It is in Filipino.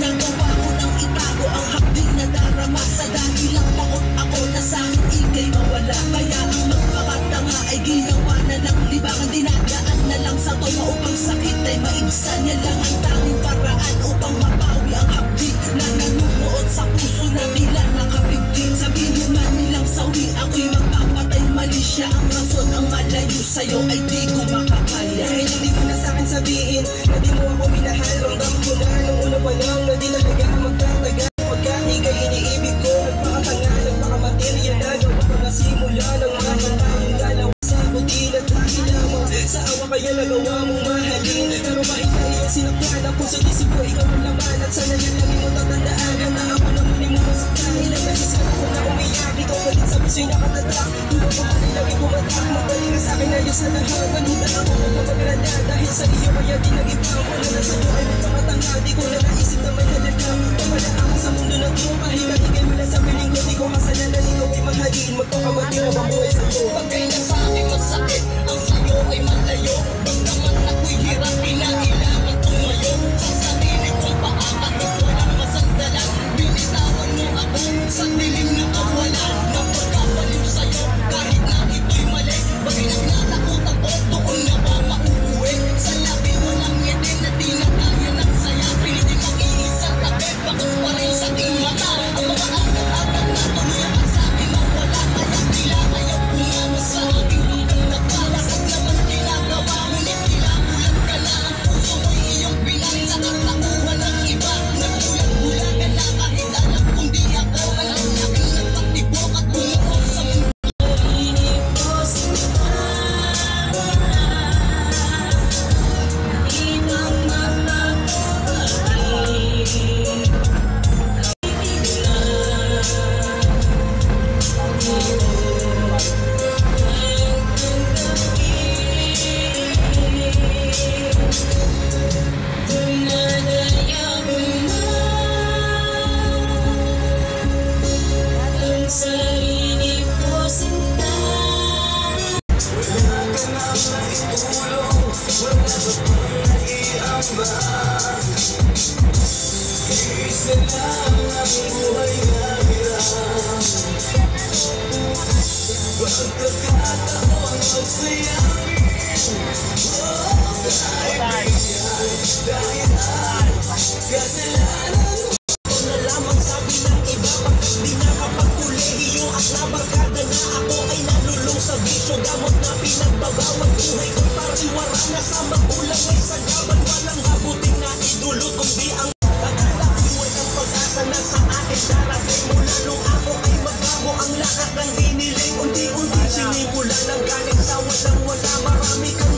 Nagawa ko nang itago ang hapding na darama sa dahilang pakot ako na sa'kin ikay mawala. Kaya ang magpakatanga ay ginawa na lang libangan, dinadaan na lang sa toyo upang sakit ay maibsan. Yan lang ang tanging paraan upang mapawi ang hapdi na nanunuot sa puso na tila nakapigting. Sabihin mo man nilang sawi ako'y magpapatay, mali siya ang rason. Ang malayo sa'yo ay di ko makakaya. Dahil hindi mo na sa'kin sabihin na di mo ako minahal. Ramdam ko na nung una pa lang na di talaga magtatagal. Pagkat ika'y iniibig ko, nagpakatanga, nagpakamaterya na gawa ko na simula ng mga kantayong dalawa sa butin at dahil lamang sa awa kaya nagawa mong mahalin. Pero kahit na iyong sinakyan ang puso't isip ko, ikaw ang laman at sana yan lang mo tatandaan na ako na muli mo masaktan. Ilang beses ka ako na umiyak, ikaw pa din sa puso'y nakatatak. Tulog ko pa rin lagi pumatak, magaling ka sa'kin ayos na lahat. Manutan ako magpapagrada dahil sa iyo kaya di nag-ibang. Wala na sa'yo ay magpakatanga, di ko na naisip na may halaga. Pamala ako sa mundo na to, kahit maligay mo na sa piling ko, di ko kasalanan, ikaw ay mahalin. Magpakamatira ba buhay sa'yo? Pagkay na sa'kin masakit, ang sa'yo ay malayo. Pagkaman ako'y hirap, kinailangan tumayo. Sa sarili kong paangat, walang masandalan. Binitawan mo ako sa dilim na kawalan. Napagkabaliw sa'yo, kahit na ito'y mali. Bakit nagtatakot ako, doon na ba mauuwi? Sa labi walang ngiti na di na kaya ng saya. Pilitin mag-iisang tabi, bakit pa rin sa ating mata. Ang mga agad-agad na tuloy ka sa'kin na wala. Kaya tila ayaw kumama sa aking pagkakala. Sag naman ginagawa, ngunit tila ulan ka na. Ang puso mo'y iyong pinay sa katakuhan ng iba. Nagbulag-bulagan na kahit alam kung di ako ang aking nagpatibok at bumuot sa mundo. Gamot na pinagbabawang buhay ko para iwara na sa magulang ay sagaban. Walang habuting na idulot kundi ang akala ko'y walang pag-asa na sa akin darating. Mula nung ako ay magbago ang lahat ng hiniling. Unti-unti sinimula ng galing sa walang wala. Marami ka